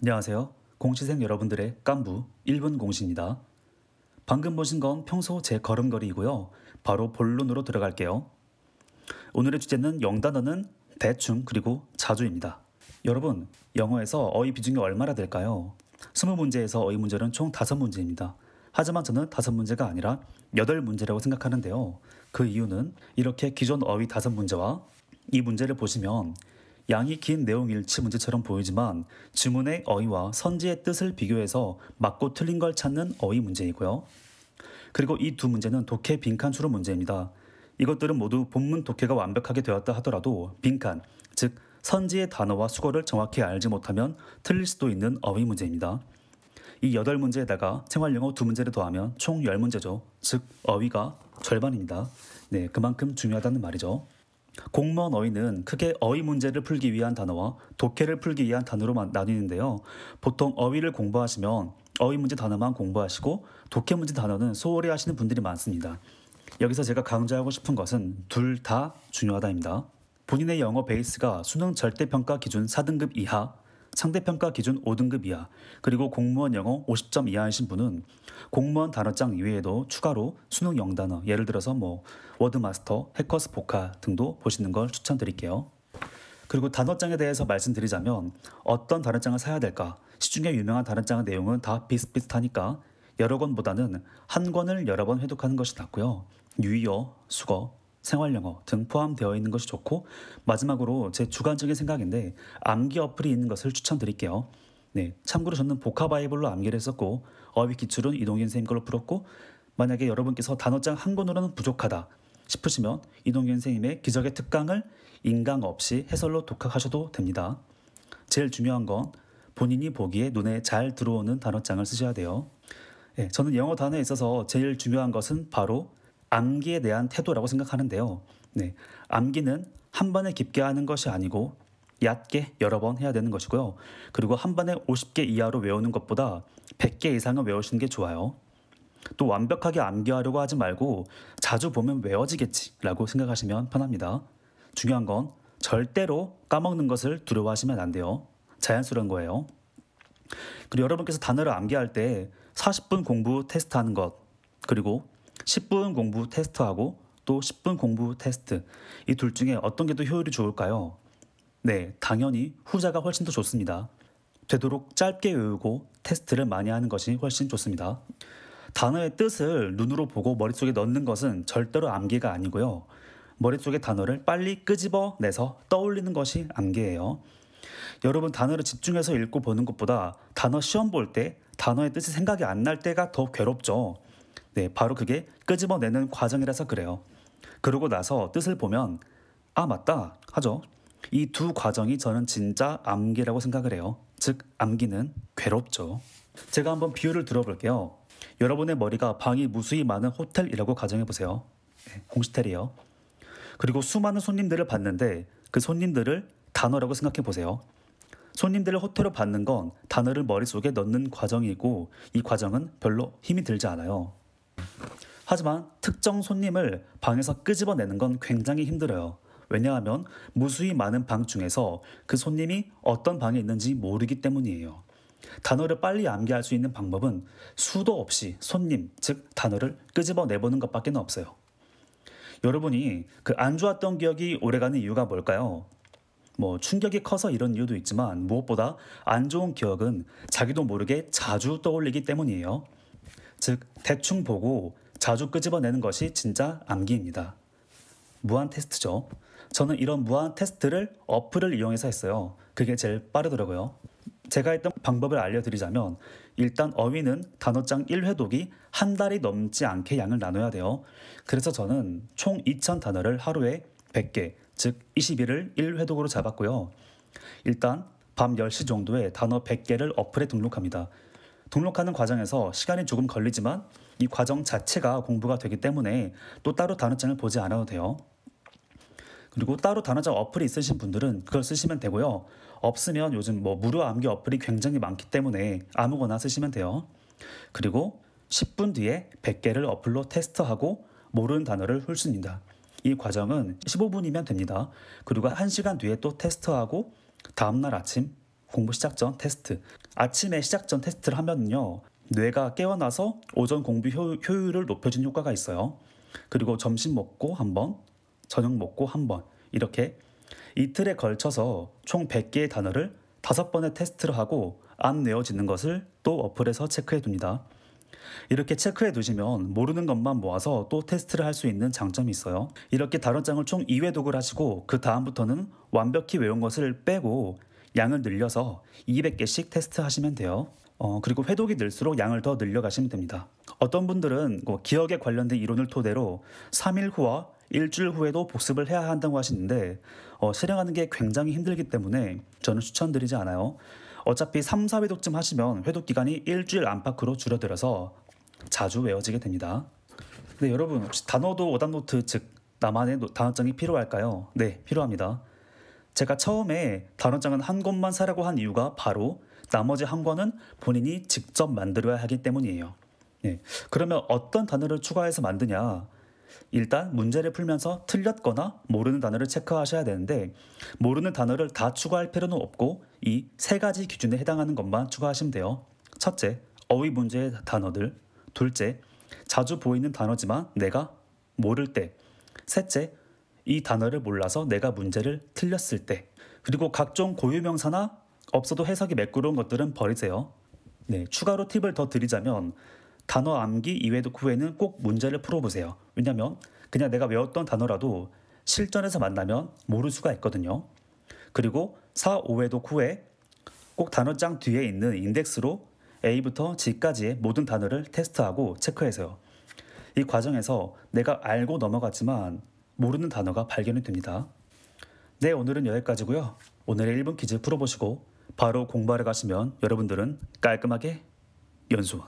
안녕하세요. 공시생 여러분들의 깐부 1분 공시입니다. 방금 보신 건 평소 제 걸음걸이이고요. 바로 본론으로 들어갈게요. 오늘의 주제는 영단어는 대충 그리고 자주입니다. 여러분, 영어에서 어휘 비중이 얼마나 될까요? 20문제에서 어휘 문제는 총 5문제입니다. 하지만 저는 5문제가 아니라 8문제라고 생각하는데요. 그 이유는 이렇게 기존 어휘 5문제와 이 문제를 보시면 양이 긴 내용 일치 문제처럼 보이지만 주문의 어휘와 선지의 뜻을 비교해서 맞고 틀린 걸 찾는 어휘 문제이고요. 그리고 이 두 문제는 독해 빈칸 추론 문제입니다. 이것들은 모두 본문 독해가 완벽하게 되었다 하더라도 빈칸, 즉 선지의 단어와 수거를 정확히 알지 못하면 틀릴 수도 있는 어휘 문제입니다. 이 8문제에다가 생활영어 2문제를 더하면 총 10문제죠. 즉 어휘가 절반입니다. 네, 그만큼 중요하다는 말이죠. 공무원 어휘는 크게 어휘 문제를 풀기 위한 단어와 독해를 풀기 위한 단어로 나뉘는데요. 보통 어휘를 공부하시면 어휘 문제 단어만 공부하시고 독해 문제 단어는 소홀히 하시는 분들이 많습니다. 여기서 제가 강조하고 싶은 것은 둘 다 중요하다입니다. 본인의 영어 베이스가 수능 절대평가 기준 4등급 이하, 상대평가 기준 5등급 이하, 그리고 공무원 영어 50점 이하이신 분은 공무원 단어장 이외에도 추가로 수능 영단어, 예를 들어서 워드마스터, 해커스 보카 등도 보시는 걸 추천드릴게요. 그리고 단어장에 대해서 말씀드리자면 어떤 단어장을 사야 될까? 시중에 유명한 단어장의 내용은 다 비슷비슷하니까 여러 권보다는 한 권을 여러 번 회독하는 것이 낫고요. 유의어, 수거, 생활영어 등 포함되어 있는 것이 좋고, 마지막으로 제 주관적인 생각인데 암기 어플이 있는 것을 추천드릴게요. 네, 참고로 저는 보카바이블로 암기를 했었고 어휘 기출은 이동균 선생님 걸로 풀었고, 만약에 여러분께서 단어장 한 권으로는 부족하다 싶으시면 이동균 선생님의 기적의 특강을 인강 없이 해설로 독학하셔도 됩니다. 제일 중요한 건 본인이 보기에 눈에 잘 들어오는 단어장을 쓰셔야 돼요. 네, 저는 영어 단어에 있어서 제일 중요한 것은 바로 암기에 대한 태도라고 생각하는데요. 네, 암기는 한 번에 깊게 하는 것이 아니고 얕게 여러 번 해야 되는 것이고요. 그리고 한 번에 50개 이하로 외우는 것보다 100개 이상은 외우시는 게 좋아요. 또 완벽하게 암기하려고 하지 말고 자주 보면 외워지겠지라고 생각하시면 편합니다. 중요한 건 절대로 까먹는 것을 두려워하시면 안 돼요. 자연스러운 거예요. 그리고 여러분께서 단어를 암기할 때 40분 공부 테스트하는 것, 그리고 10분 공부 테스트하고 또 10분 공부 테스트, 이 둘 중에 어떤 게 더 효율이 좋을까요? 네, 당연히 후자가 훨씬 더 좋습니다. 되도록 짧게 외우고 테스트를 많이 하는 것이 훨씬 좋습니다. 단어의 뜻을 눈으로 보고 머릿속에 넣는 것은 절대로 암기가 아니고요. 머릿속의 단어를 빨리 끄집어내서 떠올리는 것이 암기예요. 여러분, 단어를 집중해서 읽고 보는 것보다 단어 시험 볼 때 단어의 뜻이 생각이 안 날 때가 더 괴롭죠. 네, 바로 그게 끄집어내는 과정이라서 그래요. 그러고 나서 뜻을 보면 아, 맞다 하죠. 이 두 과정이 저는 진짜 암기라고 생각을 해요. 즉 암기는 괴롭죠. 제가 한번 비유를 들어볼게요. 여러분의 머리가 방이 무수히 많은 호텔이라고 가정해보세요. 네, 공시텔이에요. 그리고 수많은 손님들을 봤는데 그 손님들을 단어라고 생각해보세요. 손님들을 호텔로 받는 건 단어를 머릿속에 넣는 과정이고, 이 과정은 별로 힘이 들지 않아요. 하지만 특정 손님을 방에서 끄집어내는 건 굉장히 힘들어요. 왜냐하면 무수히 많은 방 중에서 그 손님이 어떤 방에 있는지 모르기 때문이에요. 단어를 빨리 암기할 수 있는 방법은 수도 없이 손님, 즉 단어를 끄집어내보는 것밖에 없어요. 여러분이 안 좋았던 기억이 오래가는 이유가 뭘까요? 충격이 커서 이런 이유도 있지만 무엇보다 안 좋은 기억은 자기도 모르게 자주 떠올리기 때문이에요. 즉 대충 보고 자주 끄집어내는 것이 진짜 암기입니다. 무한 테스트죠. 저는 이런 무한 테스트를 어플을 이용해서 했어요. 그게 제일 빠르더라고요. 제가 했던 방법을 알려드리자면, 일단 어휘는 단어장 1회독이 한 달이 넘지 않게 양을 나눠야 돼요. 그래서 저는 총 2000단어를 하루에 100개, 즉 20일을 1회독으로 잡았고요. 일단 밤 10시 정도에 단어 100개를 어플에 등록합니다. 등록하는 과정에서 시간이 조금 걸리지만 이 과정 자체가 공부가 되기 때문에 또 따로 단어장을 보지 않아도 돼요. 그리고 따로 단어장 어플이 있으신 분들은 그걸 쓰시면 되고요. 없으면 요즘 무료 암기 어플이 굉장히 많기 때문에 아무거나 쓰시면 돼요. 그리고 10분 뒤에 100개를 어플로 테스트하고 모르는 단어를 훑습니다. 이 과정은 15분이면 됩니다. 그리고 1시간 뒤에 또 테스트하고 다음날 아침 공부 시작 전 테스트. 아침에 시작 전 테스트를 하면요, 뇌가 깨어나서 오전 공부 효율을 높여주는 효과가 있어요. 그리고 점심 먹고 한 번, 저녁 먹고 한 번, 이렇게 이틀에 걸쳐서 총 100개의 단어를 5번의 테스트를 하고 안 외워지는 것을 또 어플에서 체크해 둡니다. 이렇게 체크해 두시면 모르는 것만 모아서 또 테스트를 할 수 있는 장점이 있어요. 이렇게 단어장을 총 2회독을 하시고 그 다음부터는 완벽히 외운 것을 빼고 양을 늘려서 200개씩 테스트하시면 돼요. 그리고 회독이 늘수록 양을 더 늘려가시면 됩니다. 어떤 분들은 기억에 관련된 이론을 토대로 3일 후와 일주일 후에도 복습을 해야 한다고 하시는데 실행하는 게 굉장히 힘들기 때문에 저는 추천드리지 않아요. 어차피 3, 4회독쯤 하시면 회독 기간이 일주일 안팎으로 줄어들어서 자주 외워지게 됩니다. 네, 여러분 혹시 단어도 오답노트, 즉 나만의 단어장이 필요할까요? 네, 필요합니다. 제가 처음에 단어장은 한 권만 사라고 한 이유가 바로 나머지 한 권은 본인이 직접 만들어야 하기 때문이에요. 네, 그러면 어떤 단어를 추가해서 만드냐? 일단 문제를 풀면서 틀렸거나 모르는 단어를 체크하셔야 되는데, 모르는 단어를 다 추가할 필요는 없고 이 3가지 기준에 해당하는 것만 추가하시면 돼요. 첫째, 어휘 문제의 단어들. 둘째, 자주 보이는 단어지만 내가 모를 때. 셋째, 이 단어를 몰라서 내가 문제를 틀렸을 때. 그리고 각종 고유명사나 없어도 해석이 매끄러운 것들은 버리세요. 네, 추가로 팁을 더 드리자면 단어 암기 2회독 후에는 꼭 문제를 풀어보세요. 왜냐면 그냥 내가 외웠던 단어라도 실전에서 만나면 모를 수가 있거든요. 그리고 4, 5회독 후에 꼭 단어장 뒤에 있는 인덱스로 A부터 G까지의 모든 단어를 테스트하고 체크해서요. 이 과정에서 내가 알고 넘어갔지만 모르는 단어가 발견이 됩니다. 네, 오늘은 여기까지고요. 오늘의 1분 퀴즈 풀어보시고 바로 공부하러 가시면 여러분들은 깔끔하게 연수.